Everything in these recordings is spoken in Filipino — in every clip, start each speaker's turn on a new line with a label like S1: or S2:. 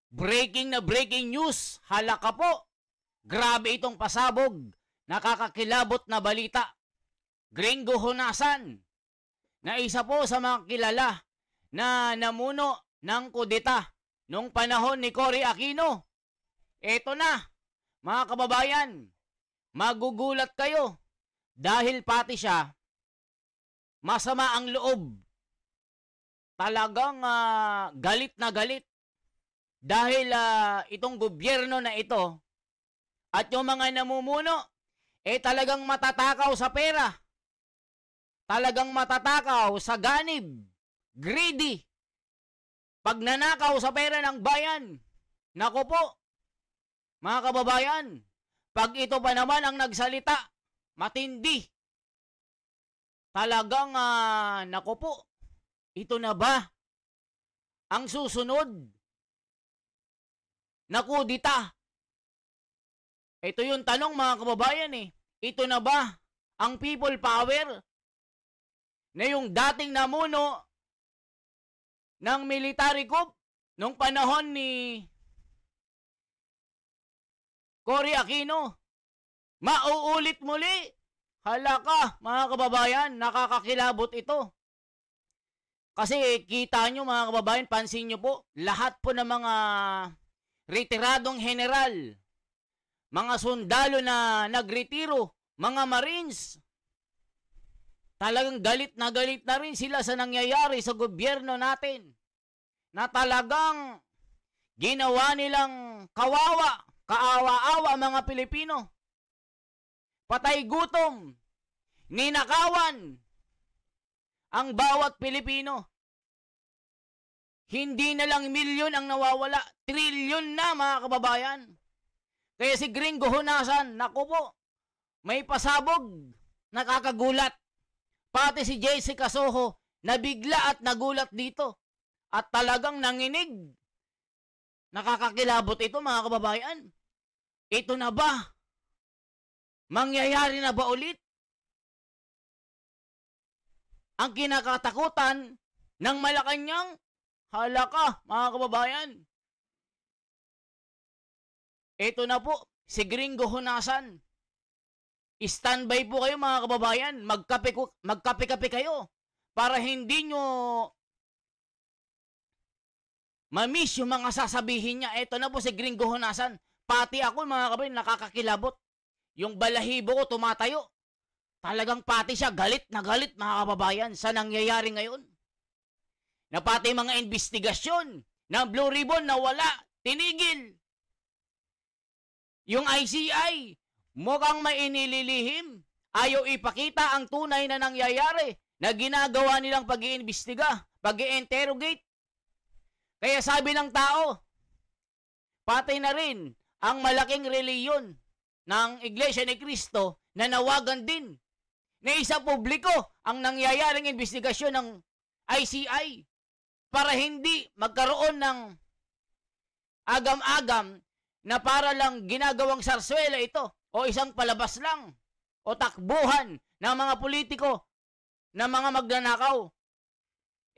S1: Breaking na breaking news. Halaka po. Grabe itong pasabog. Nakakakilabot na balita. Gringo Honasan, na isa po sa mga kilala na namuno ng kudeta nung panahon ni Cory Aquino. Eto na, mga kababayan, magugulat kayo dahil pati siya masama ang loob. Talagang galit na galit dahil itong gobyerno na ito at yung mga namumuno talagang matatakaw sa pera. Talagang matatakaw sa ganib. Greedy. Pagnanakaw sa pera ng bayan. Nako po, mga kababayan, pag ito pa naman ang nagsalita, matindi. Talagang, nako po, ito na ba ang susunod na kudita? Ito yung tanong, mga kababayan eh. Ito na ba ang people power na yung dating namuno ng military coup nung panahon ni Cory Aquino? Mauulit muli. Halaka, mga kababayan, nakakakilabot ito. Kasi kita nyo, mga kababayan, pansin nyo po, lahat po ng mga retiradong general, mga sundalo na nagretiro, mga Marines, talagang galit na rin sila sa nangyayari sa gobyerno natin. Na talagang ginawa nilang kaawa-awa mga Pilipino. Patay gutom, ninakawan ang bawat Pilipino. Hindi na lang milyon ang nawawala, trilyon na, mga kababayan. Kaya si Gringo Honasan, naku po, may pasabog, nakakagulat. Pati si Jessica Soho, nabigla at nagulat dito. At talagang nanginig. Nakakakilabot ito, mga kababayan. Ito na ba? Mangyayari na ba ulit? Ang kinakatakutan ng Malacanang, halaka, mga kababayan. Ito na po, si Gringo Honasan. Standby po kayo, mga kababayan. Magkape-kape kayo para hindi nyo ma-miss yung mga sasabihin niya. Ito na po si Gringo Honasan. Pati ako, mga kababayan, nakakakilabot. Yung balahibo ko tumatayo. Talagang pati siya galit na galit, mga kababayan, sa nangyayari ngayon. Na pati mga investigasyon ng Blue Ribbon na wala, tinigil. Yung ICI, mukhang may inililihim. Ayaw ipakita ang tunay na nangyayari na ginagawa nilang pag-iimbestiga, pag-i-interrogate. Kaya sabi ng tao, pati na rin ang malaking reliyon ng Iglesia ni Cristo na nawagan din na isa publiko ang nangyayaring investigasyon ng ICI para hindi magkaroon ng agam-agam na para lang ginagawang sarswela ito o isang palabas lang o takbuhan ng mga politiko na mga magnanakaw.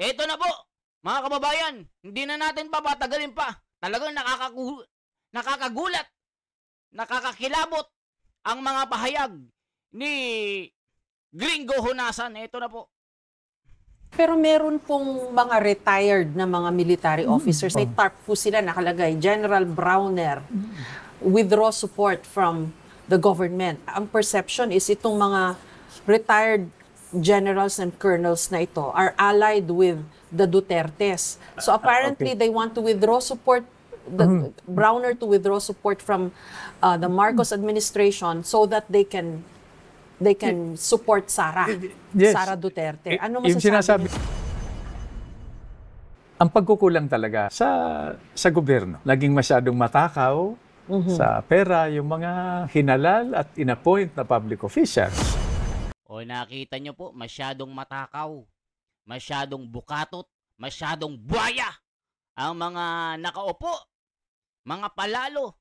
S1: Ito na po, mga kababayan, hindi na natin papatagalin pa. Talagang nakakagulat, nakakakilabot ang mga pahayag ni Gringo Honasan. Ito na po.
S2: Pero meron pong mga retired na mga military officers. May TARP po sila nakalagay. General Browner, withdraw support from the government. Ang perception is itong mga retired generals and colonels na ito are allied with the Dutertes. So apparently they want to withdraw support, Browner to withdraw support from the Marcos administration so that they can support Sara.
S3: Yes.
S2: Sara Duterte. Ano
S3: Yung
S2: masasabi?
S3: Ang pagkukulang talaga sa gobyerno. Naging masyadong matakaw sa pera yung mga hinalal at inappoint na public officials.
S1: O nakita nyo po, masyadong matakaw, masyadong bukatot, masyadong buhaya ang mga nakaupo, mga palalo.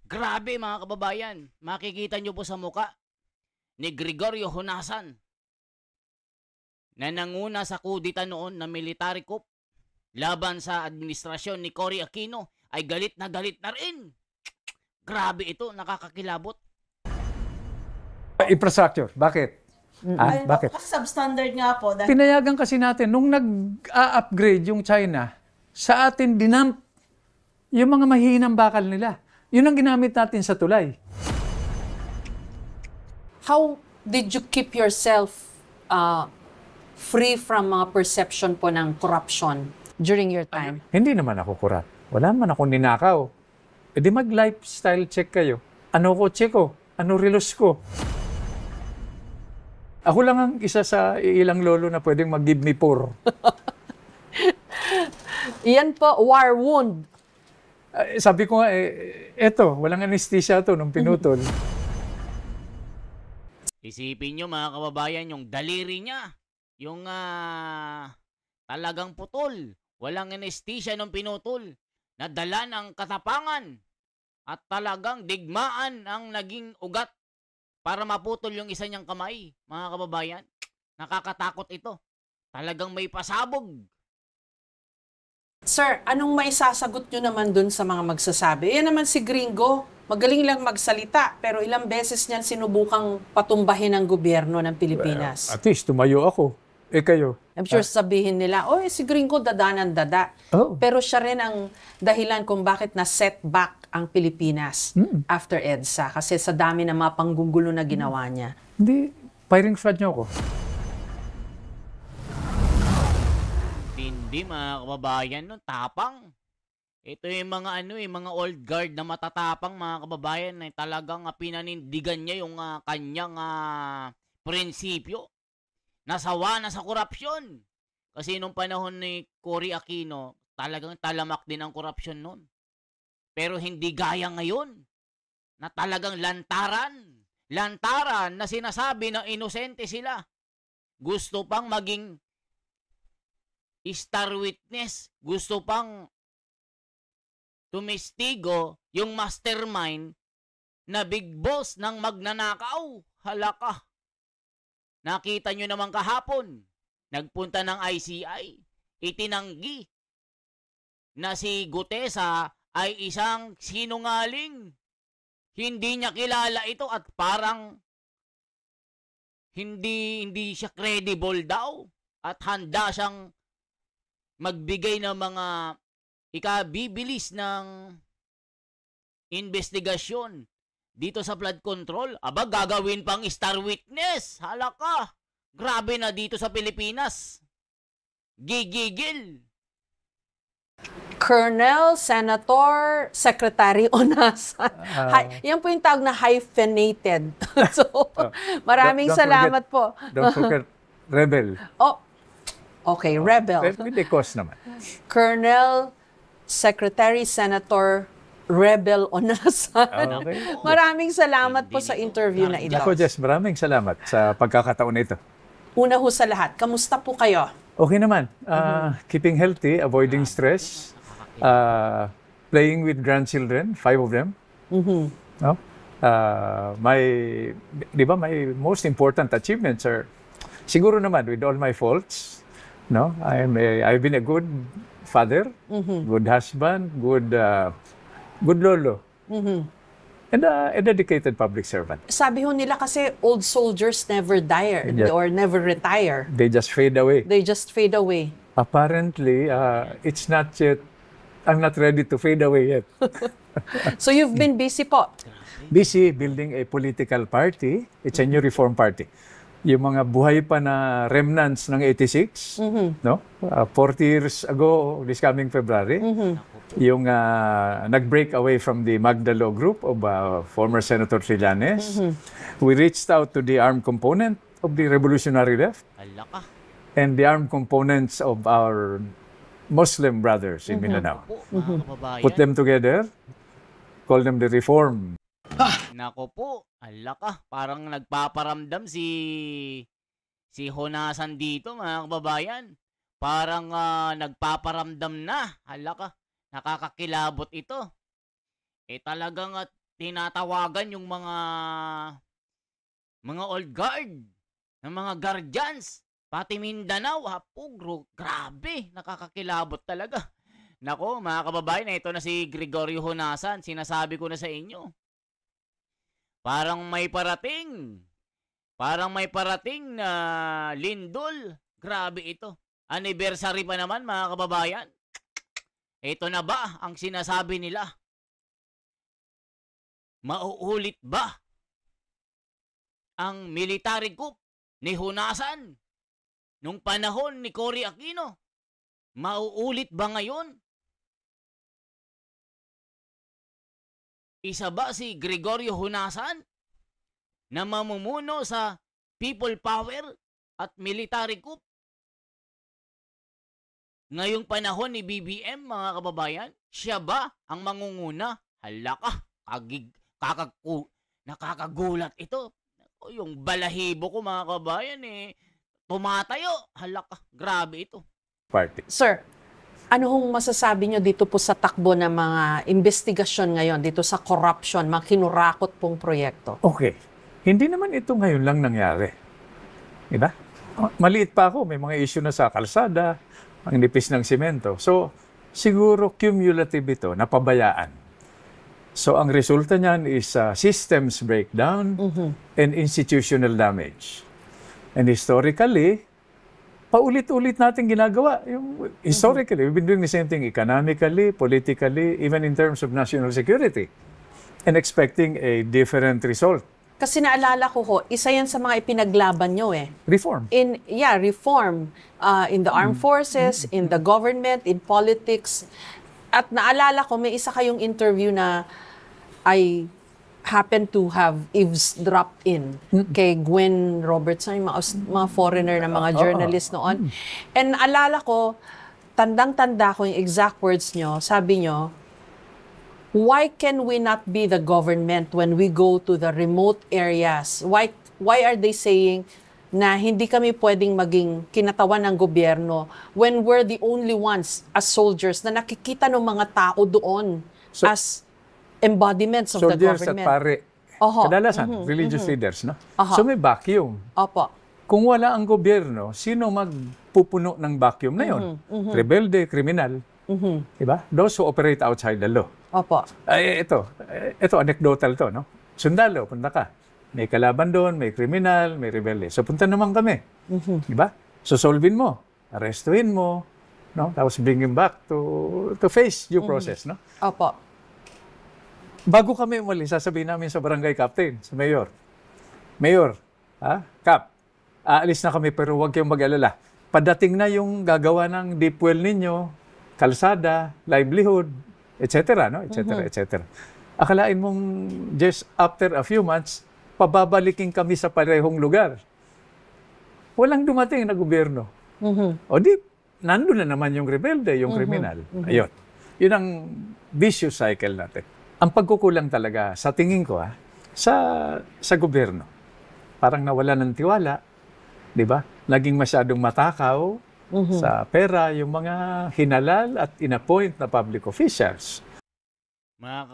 S1: Grabe, mga kababayan, makikita nyo po sa muka ni Gregorio Honasan na nanguna sa kudita noon na military coup laban sa administrasyon ni Cory Aquino ay galit na rin. Grabe ito, nakakakilabot.
S3: Infrastructure, bakit?
S2: Ay,
S3: Bakit?
S2: Kasi substandard nga po. Dahil
S3: Pinayagan kasi natin, nung nag-upgrade yung China, sa atin dinamp yung mga mahihinang bakal nila. Yun ang ginamit natin sa tulay.
S2: how did you keep yourself free from mga perception po ng corruption during your time?
S3: Hindi naman ako kurat. Wala naman akong ninakaw. E di mag-lifestyle check kayo. Ano kotse ko? Ano relos ko? Ako lang ang isa sa ilang lolo na pwedeng mag-give me 4.
S2: Iyan po, war wound.
S3: Sabi ko nga, eto, walang anesthesia to nung pinutol.
S1: Isipin nyo mga kababayan, yung daliri niya, yung talagang putol, walang anesthesia nung pinutol, nadala ng katapangan at talagang digmaan ang naging ugat para maputol yung isa niyang kamay. Mga kababayan, nakakatakot ito. Talagang may pasabog.
S2: Sir, anong maisasagot nyo naman dun sa mga magsasabi? Yan naman si Gringo, magaling lang magsalita, pero ilang beses niyan sinubukang patumbahin ang gobyerno ng Pilipinas.
S3: At least, tumayo ako. Kayo.
S2: I'm sure sabihin nila, oh, si Gringo dadanan dada.
S3: Oh.
S2: Pero siya rin ang dahilan kung bakit na-setback ang Pilipinas after EDSA. Kasi sa dami ng mga panggugulo na ginawa niya.
S3: Hindi, firing squad niyo ako.
S1: Hindi mga kababayan, no? Tapang. Ito yung mga mga old guard na matatapang mga kababayan na talagang pinanindigan niya yung kanyang prinsipyo. Nasawa na sa korupsyon. Kasi nung panahon ni Cory Aquino, talagang talamak din ang korupsyon noon. Pero hindi gaya ngayon na talagang lantaran. Lantaran na sinasabi na inosente sila. Gusto pang maging star witness. Gusto pang tumistigo yung mastermind na big boss ng magnanakaw. Halaka. Nakita nyo naman kahapon, nagpunta ng ICI, itinanggi na si Gutesa ay isang sinungaling. Hindi niya kilala ito at parang hindi siya credible daw at handa siyang magbigay ng mga ikabibilis ng investigasyon dito sa flood control. Aba, gagawin pang star witness. Halaka. Grabe na dito sa Pilipinas. Gigigil.
S2: Colonel, Senator, Secretary Onasan. Yan po yung tawag na hyphenated. So, maraming
S3: Don't
S2: salamat
S3: forget-
S2: po.
S3: Don't forget, rebel.
S2: Oh, okay, rebel.
S3: With the cause naman.
S2: Colonel, Secretary, Senator, Rebel Onasan.
S3: Okay.
S2: Maraming salamat po sa interview na ito.
S3: Ako, Jess, maraming salamat sa pagkakataon nito.
S2: Una ho sa lahat, kamusta po kayo?
S3: Okay naman. Keeping healthy, avoiding stress, playing with grandchildren, 5 of them. No? Di ba, my most important achievements are, siguro naman, with all my faults, no? I've been a good father, good husband, good lolo, and a dedicated public servant.
S2: Sabi ho nila kasi old soldiers never die
S3: Yeah.
S2: or never retire.
S3: They just fade away.
S2: They just fade away.
S3: Apparently, it's not yet, I'm not ready to fade away yet.
S2: So you've been busy po.
S3: Busy building a political party. It's a new reform party. Yung mga buhay pa na remnants ng 86, no? 40 years ago, this coming February, yung nag-break away from the Magdalo group of former Senator Trillanes. We reached out to the armed component of the revolutionary left
S1: Halaka.
S3: and the armed components of our Muslim brothers in Mindanao.
S1: Po, mga kababayan.
S3: Put them together, call them the reform.
S1: Nako po, alaka, parang nagpaparamdam si Honasan dito mga kababayan. Parang nagpaparamdam na, alaka, nakakakilabot ito. Talagang tinatawagan yung mga old guard, ng mga guardians, pati Mindanao, hapugro, grabe, nakakakilabot talaga. Nako, mga kababayan, ito na si Gregorio Honasan. Sinasabi ko na sa inyo. Parang may parating. Parang may parating na lindol. Grabe ito. Anniversary pa naman, mga kababayan. Ito na ba ang sinasabi nila? Mauulit ba ang military coup ni Honasan nung panahon ni Cory Aquino? Mauulit ba ngayon? Isa ba si Gregorio Honasan na mamumuno sa people power at military coup? Ngayong panahon ni BBM, mga kababayan, siya ba ang mangunguna? Hala ka, nakakagulat ito. O, yung balahibo ko, mga kababayan, tumatayo. Hala ka, grabe ito.
S3: Party.
S2: Sir, ano hong masasabi nyo dito po sa takbo ng mga investigasyon ngayon, dito sa corruption, mga kinurakot pong proyekto?
S3: Okay. Hindi naman ito ngayon lang nangyari. Diba? Maliit pa ako, may mga issue na sa kalsada, ang nipis ng simento. So, siguro cumulative ito, napabayaan. So, ang resulta niyan is systems breakdown and institutional damage. And historically, paulit-ulit natin ginagawa. Historically, we've been doing the same thing economically, politically, even in terms of national security, and expecting a different result.
S2: Kasi naalala ko ho, isa yan sa mga ipinaglaban nyo
S3: Reform.
S2: Reform in the armed forces, in the government, in politics. At naalala ko, may isa kayong interview na I happen to have eavesdropped in kay Gwen Robertson, yung mga foreigner na mga journalist noon. And naalala ko, tandang-tanda ko yung exact words nyo, sabi nyo, why can we not be the government when we go to the remote areas? Why are they saying na hindi kami pwedeng maging kinatawan ng gobyerno when we're the only ones as soldiers na nakikita ng mga tao doon as embodiments of the
S3: Soldiers
S2: government?
S3: at pare. Kadalasan, religious leaders, no? So may vacuum.
S2: Opo.
S3: Kung wala ang gobyerno, sino magpupuno ng vacuum na yun? Rebelde, kriminal. Diba? Those who operate outside the law.
S2: Opo.
S3: Ito, anecdotal to, no? Sundalo, punta ka. May kalaban doon, may kriminal, may rebelde. So, punta naman kami. Diba? So, solvein mo. Arrestuin mo. No? Tapos, bring him back to face due process, no?
S2: Opo.
S3: Bago kami umalis, sasabihin namin sa barangay captain, sa mayor. Mayor, Cap, aalis na kami pero huwag kayong mag-alala. Padating na yung gagawa ng deep well ninyo, kalsada, livelihood, etc. No? etc. Akalain mong just after a few months, pababalikin kami sa parehong lugar. Walang dumating na gobyerno. O di, nandun na naman yung rebelde, yung kriminal. Ayun. Yun ang vicious cycle natin. Ang pagkukulang talaga, sa tingin ko, sa gobyerno. Parang nawala ng tiwala, di ba? Naging masyadong matakaw sa pera yung mga hinalal at inappoint na public officials.
S1: Mga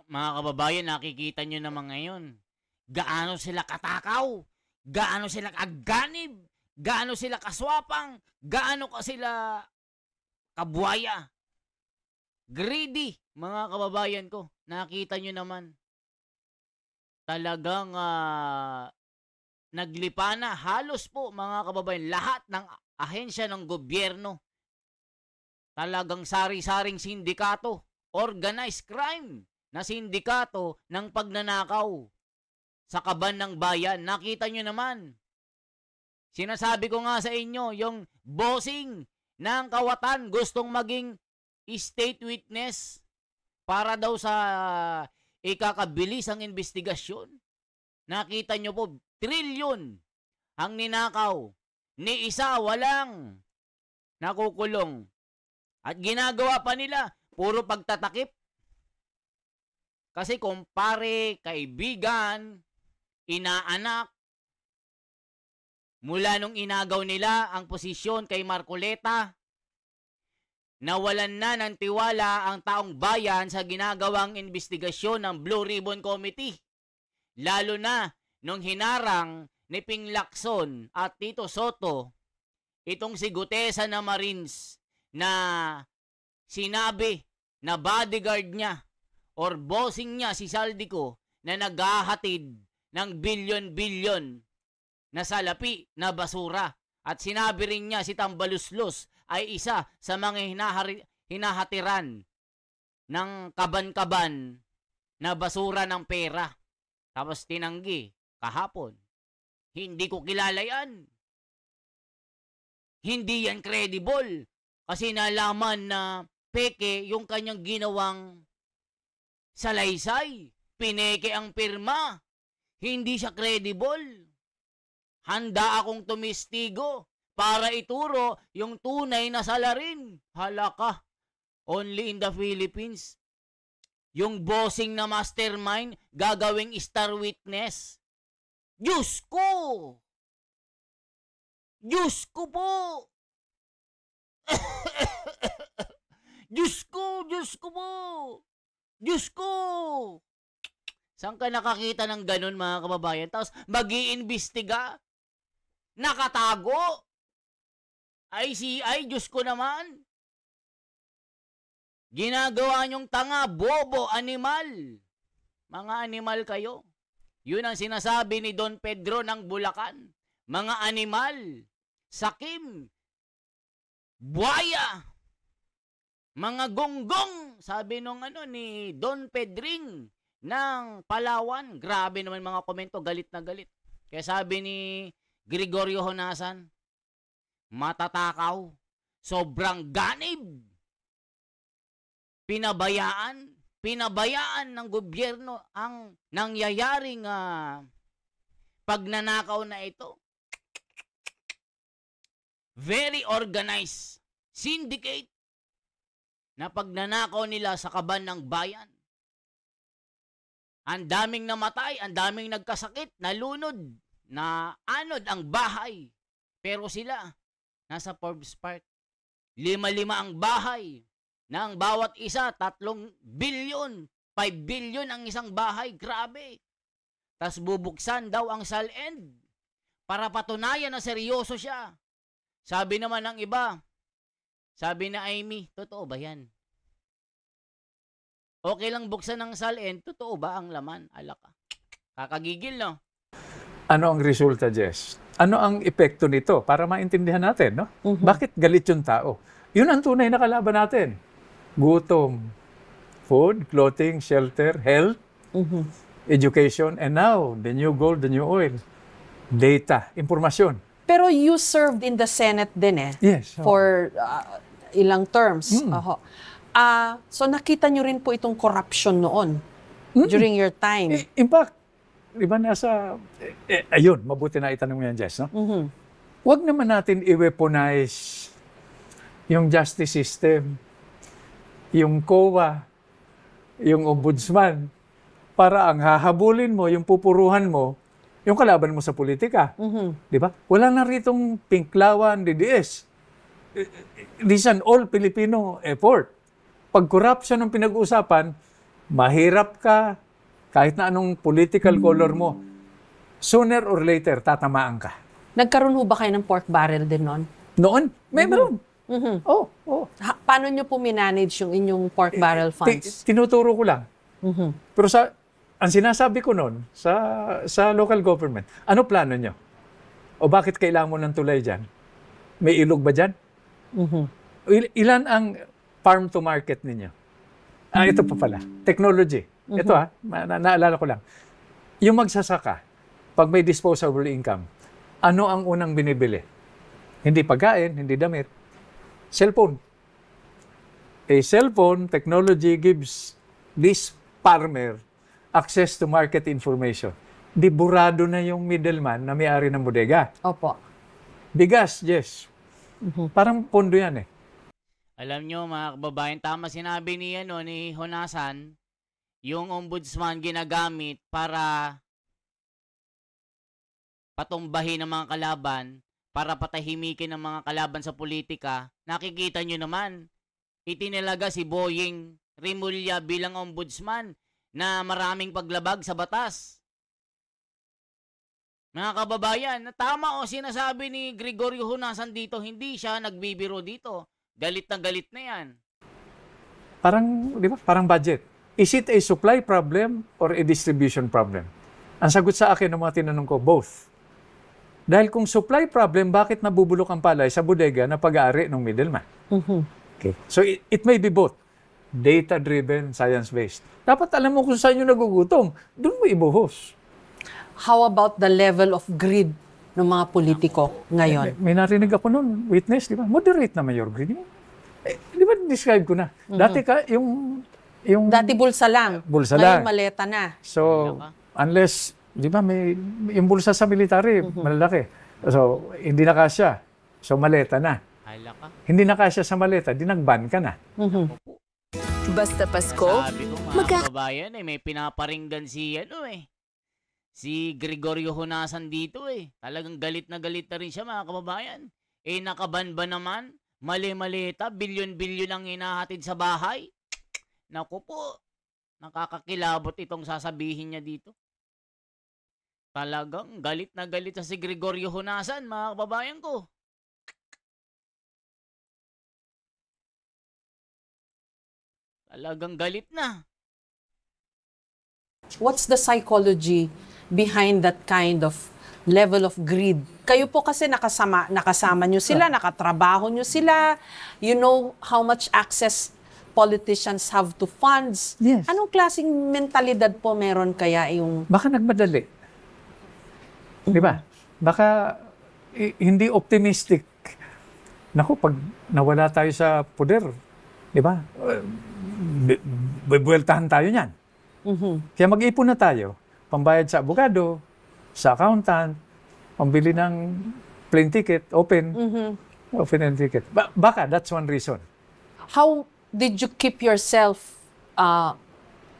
S1: kababayan, nakikita nyo naman ngayon. Gaano sila katakaw, gaano sila kaganib, gaano sila kaswapang, gaano ka sila kabuaya. Greedy, mga kababayan ko. Nakita nyo naman. Talagang naglipa na halos po, mga kababayan, lahat ng ahensya ng gobyerno. Talagang sari-saring sindikato, organized crime na sindikato ng pagnanakaw sa kaban ng bayan. Nakita nyo naman. Sinasabi ko nga sa inyo, yung bossing ng Kawatan gustong maging state witness para daw sa ikakabilis ang investigasyon. Nakita nyo po, trilyon ang ninakaw. Ni isa walang nakukulong. At ginagawa pa nila, puro pagtatakip. Kasi kumpare, kaibigan, inaanak, mula nung inagaw nila ang posisyon kay Marcoleta, nawalan na ng tiwala ang taong bayan sa ginagawang investigasyon ng Blue Ribbon Committee. Lalo na nung hinarang ni Ping Lacson at Tito Soto itong si Gutesa na Marines na sinabi na bodyguard niya or bossing niya si Saldico na naghahatid ng bilyon-bilyon na salapi na basura. At sinabi rin niya si Tambaluslos ay isa sa mga hinahatiran ng kaban-kaban na basura ng pera. Tapos tinanggi kahapon. Hindi ko kilala yan. Hindi yan credible. Kasi nalaman na peke yung kanyang ginawang salaysay. Pineke ang pirma. Hindi siya credible. Handa akong tumistigo para ituro yung tunay na salarin. Halaka. Only in the Philippines. Yung bossing na mastermind gagawing star witness. Diyos ko! Diyos ko po! Diyos ko! Diyos ko po! Diyos ko! Saan ka nakakita ng ganun, mga kababayan? Tapos mag-iimbestiga? Nakatago? ICI, Diyos ko naman! Ginagawa niyong tanga, bobo, animal. Mga animal kayo. Yun ang sinasabi ni Don Pedro ng Bulacan. Mga animal. Sakim. Buaya. Mga gonggong. Sabi nung ni Don Pedring ng Palawan. Grabe naman mga komento. Galit na galit. Kaya sabi ni Gregorio Honasan, matatakaw. Sobrang ganib. Pinabayaan ng gobyerno ang nangyayaring pagnanakaw na ito. Very organized syndicate na pagnanakaw nila sa kaban ng bayan. Ang daming namatay, ang daming nagkasakit, nalunod, na anod ang bahay. Pero sila, nasa Forbes Park. 5 ang bahay. Na ang bawat isa, 3 bilyon, 5 bilyon ang isang bahay. Grabe. Tas bubuksan daw ang SALN para patunayan na seryoso siya. Sabi naman ng iba, sabi na Amy, totoo ba yan? Okay lang buksan ng SALN, totoo ba ang laman? Alaka. Kakagigil, no?
S3: Ano ang resulta, Jess? Ano ang epekto nito para maintindihan natin, no? Bakit galit yung tao? Yun ang tunay na kalaban natin. Gutom, food, clothing, shelter, health, education, and now, the new gold, the new oil, data, impormasyon.
S2: Pero you served in the Senate din
S3: Yes.
S2: for ilang terms. So nakita nyo rin po itong corruption noon during your time.
S3: In fact, di ba nasa, ayun, mabuti na itanong mo yan, Jess, no? Huwag naman natin i-weaponize yung justice system, yung COA, yung ombudsman, para ang hahabulin mo, yung pupuruhan mo, yung kalaban mo sa politika. Di ba? Wala na ritong pinklawan, DDS. This is an all-Filipino effort. Pag corruption ang pinag-uusapan, mahirap ka, kahit na anong political color mo, sooner or later, tatamaan ka.
S2: Nagkaroon ho ba kayo ng pork barrel din noon?
S3: Noon, meron. Oh.
S2: Paano nyo po minanage yung inyong pork barrel funds?
S3: Tinuturo ko lang. Pero ang sinasabi ko noon sa local government, ano plano nyo? O bakit kailangan mo ng tulay dyan? May ilog ba dyan? Ilan ang farm to market ninyo? Ito pa pala, technology. Ito naalala ko lang. Yung magsasaka, pag may disposable income, ano ang unang binibili? Hindi pagkain, hindi damit. Cellphone. A cellphone technology gives this farmer access to market information. Di burado na yung middleman na may-ari ng bodega.
S2: Opo.
S3: Bigas, yes. Parang pondo yan eh.
S1: Alam nyo mga kababayan, tama sinabi ni Honasan, yung ombudsman ginagamit para patumbahin ng mga kalaban, para patahimikin ng mga kalaban sa politika. Nakikita nyo naman, itinalaga si Boying Rimulya bilang ombudsman na maraming paglabag sa batas. Mga kababayan, tama sinasabi ni Gregorio Honasan dito, hindi siya nagbibiro dito. Galit na yan.
S3: Parang, di ba? Parang budget. Is it a supply problem or a distribution problem? Ang sagot sa akin ng mga tinanong ko, both. Dahil kung supply problem, bakit nabubulok ang palay sa bodega na pag-aari ng middleman? Okay. So it may be both. Data-driven, science-based. Dapat alam mo kung saan yung nagugutom. Doon mo ibuhos.
S2: How about the level of greed ng mga politiko ngayon?
S3: May narinig ako noon, witness, di ba? Moderate naman your greed. Di ba, describe ko na. Dati ka, yung
S2: Dati bulsa lang.
S3: Bulsa
S2: Ngayon
S3: lang.
S2: maleta na.
S3: So, unless, di ba, may yung bulsa sa military, malalaki. So, hindi na kasya. So, maleta na.
S1: Hala ka.
S3: Hindi na kasya sa maleta, dinagban ka na.
S4: Basta Pasko,
S1: Sabi ko mga kababayan may pinaparinggan si si Gregorio Honasan dito Talagang galit na rin siya mga kababayan. Nakaban ba naman? Mali-malita, bilyon-bilyon ang hinahatid sa bahay. Naku po, nakakakilabot itong sasabihin niya dito. Talagang galit na galit sa si Gregorio Honasan mga kababayan ko. Talagang galit na.
S2: What's the psychology behind that kind of level of greed? Kayo po kasi nakasama nyo sila, nakatrabaho nyo sila. You know how much access politicians have to funds.
S3: Yes.
S2: Anong klaseng mentalidad po meron kaya yung...
S3: Baka nagmadali. Di ba? Baka hindi optimistic. Naku, pag nawala tayo sa poder, di ba? Buweltahan tayo niyan. Kaya mag-ipon na tayo. Pambayad sa abogado, sa accountant, pambili ng plane ticket, open and ticket. Baka, that's one reason.
S2: How did you keep yourself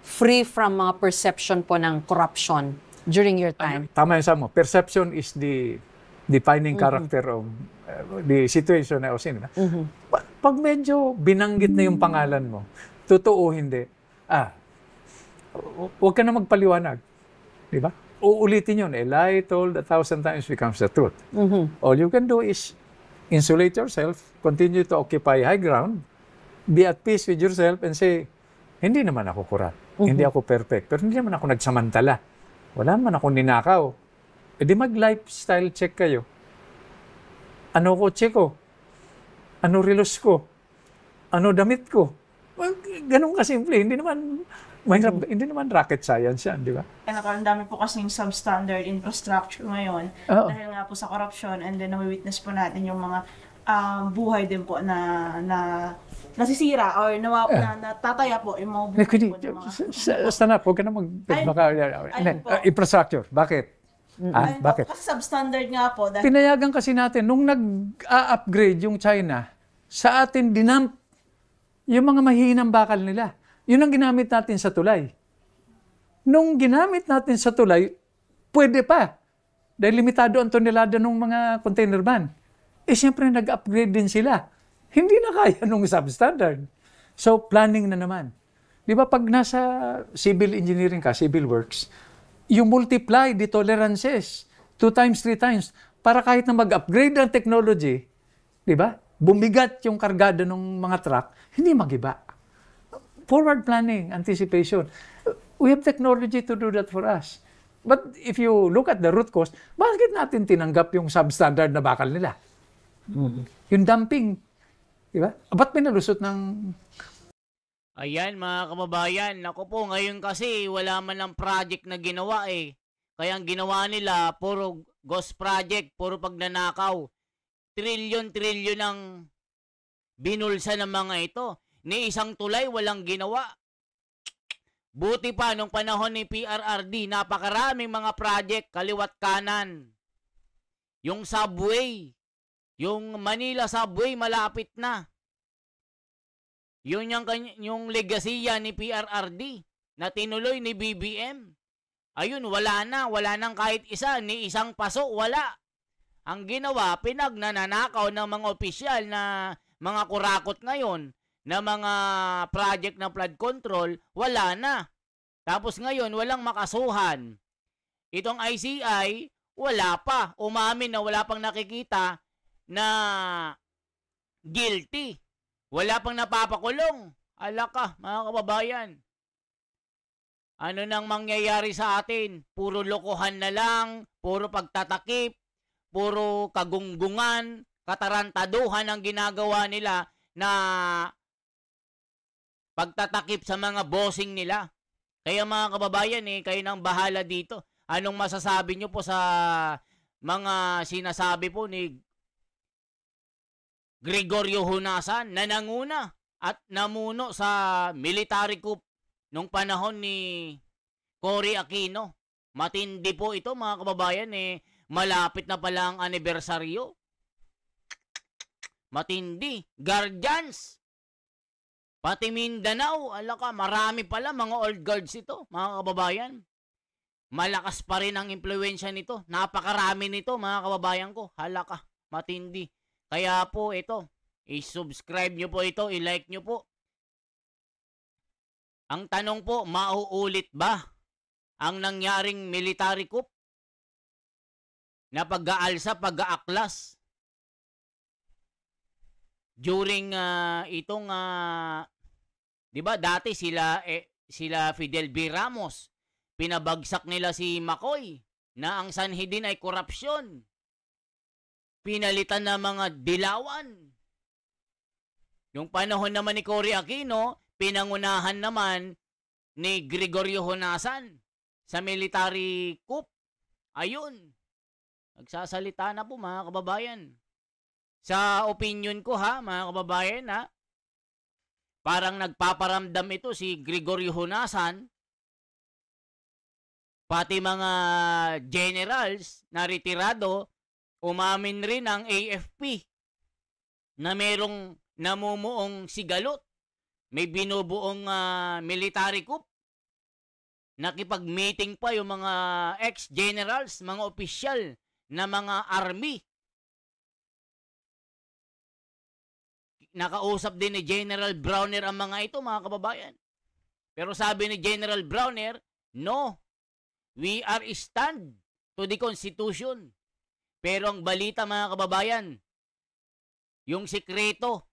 S2: free from mga perception po ng corruption during your time?
S3: Tama yung sabi mo. Perception is the defining character of the situation I was in. Pag medyo binanggit na yung pangalan mo, totoo hindi, huwag ka na magpaliwanag. Di ba? Uulitin yun. A lie told 1,000 times becomes the truth. All you can do is insulate yourself, continue to occupy high ground, be at peace with yourself and say, hindi naman ako kurat. Hindi ako perfect. Pero hindi naman ako nagsamantala. Wala naman ako ninakaw. E di mag-lifestyle check kayo. Ano kotse ko? Ano relos ko? Ano damit ko? Well, ganun kasimple. Hindi naman mahirap, hindi naman rocket science yan, di ba?
S5: Ang dami po kasing substandard infrastructure ngayon dahil nga po sa corruption, and then nami-witness po natin yung mga buhay din po na nasisira or natataya po yung mga buhay po ng mga...
S3: Stand up, huwag ka na infrastructure. Bakit? Bakit?
S5: Kasi substandard nga po. Dahil...
S3: Pinayagan kasi natin, nung nag-upgrade yung China, sa atin dinamp yung mga mahihinang bakal nila. Yun ang ginamit natin sa tulay. Nung ginamit natin sa tulay, pwede pa. Dahil limitado ang tonelada ng mga container van. Siyempre nag-upgrade din sila. Hindi na kaya nung substandard. So, planning na naman. Di ba pag nasa civil engineering ka, civil works, you multiply the tolerances 2 times, 3 times para kahit na mag-upgrade ang technology, di ba? Bumigat yung kargada ng mga truck, hindi magiba. Forward planning, anticipation. We have technology to do that for us. But if you look at the root cause, bakit natin tinanggap yung substandard na bakal nila? Yung dumping. Diba? Ba't pinalusot ng...
S1: Ayan mga kababayan, naku po ngayon kasi wala man ng project na ginawa Kaya ang ginawa nila, puro ghost project, puro pagnanakaw. Trilyon-trilyon ang binulsa ng mga ito. Ni isang tulay walang ginawa. Buti pa nung panahon ni PRRD, napakaraming mga project kaliwat kanan. Yung subway, yung Manila subway malapit na. Yun yung legasiya ni PRRD na tinuloy ni BBM. Ayun, wala nang kahit isa, ni isang paso, wala. Ang ginawa, pinagnanakaw ng mga opisyal na mga kurakot ngayon, na mga project na flood control, wala na. Tapos ngayon, walang makasuhan. Itong ICI, wala pa. Umamin na wala pang nakikita na guilty. Wala pang napapakulong. Alaka, mga kababayan. Ano nang mangyayari sa atin? Puro lokohan na lang, puro pagtatakip, puro kagunggungan, katarantaduhan ang ginagawa nila na pagtatakip sa mga bossing nila. Kaya mga kababayan, kayo nang bahala dito. Anong masasabi nyo po sa mga sinasabi po ni Gregorio Honasan na nanguna at namuno sa military coup nung panahon ni Cory Aquino? Matindi po ito mga kababayan, malapit na pala ang anibersaryo. Matindi. Guardians. Pati Mindanao, alaka, marami pala mga old guards ito, mga kababayan. Malakas pa rin ang impluwensya nito. Napakarami nito, mga kababayan ko. Halaka, matindi. Kaya po ito, i-subscribe nyo po ito, i-like nyo po. Ang tanong po, mauulit ba ang nangyaring military coup na pag-aalsa, pag-aaklas during itong, di ba dati sila Fidel B. Ramos, pinabagsak nila si McCoy na ang sanhi din ay korupsyon. Pinalitan na mga dilawan. Yung panahon naman ni Cory Aquino, pinangunahan naman ni Gregorio Honasan sa military coup. Ayun. Nagsasalita na po mga kababayan. Sa opinion ko mga kababayan parang nagpaparamdam ito si Gregorio Honasan. Pati mga generals na retirado, umamin rin ang AFP na merong namumuong sigalot. May binubuong military coup. Nakipag-meeting pa yung mga ex-generals, mga opisyal na mga army. Nakausap din ni General Browner ang mga ito, mga kababayan. Pero sabi ni General Browner, no, we are stand to the Constitution. Pero ang balita, mga kababayan, yung sikreto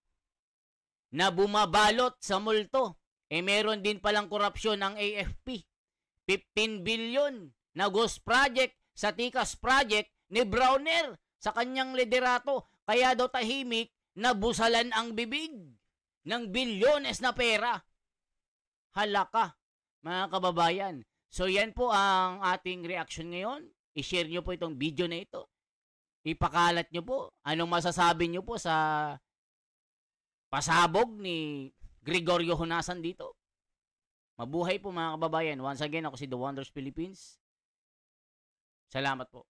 S1: na bumabalot sa multo, meron din palang korupsyon ng AFP. 15 billion na ghost project sa Tikas project ni Browner sa kanyang liderato. Kaya daw tahimik, nabusalan ang bibig ng bilyones na pera. Halaka, mga kababayan. So yan po ang ating reaction ngayon. I-share nyo po itong video na ito. Ipakalat nyo po. Anong masasabi nyo po sa pasabog ni Gregorio Honasan dito? Mabuhay po mga kababayan. Once again, ako si The Wonders Philippines. Salamat po.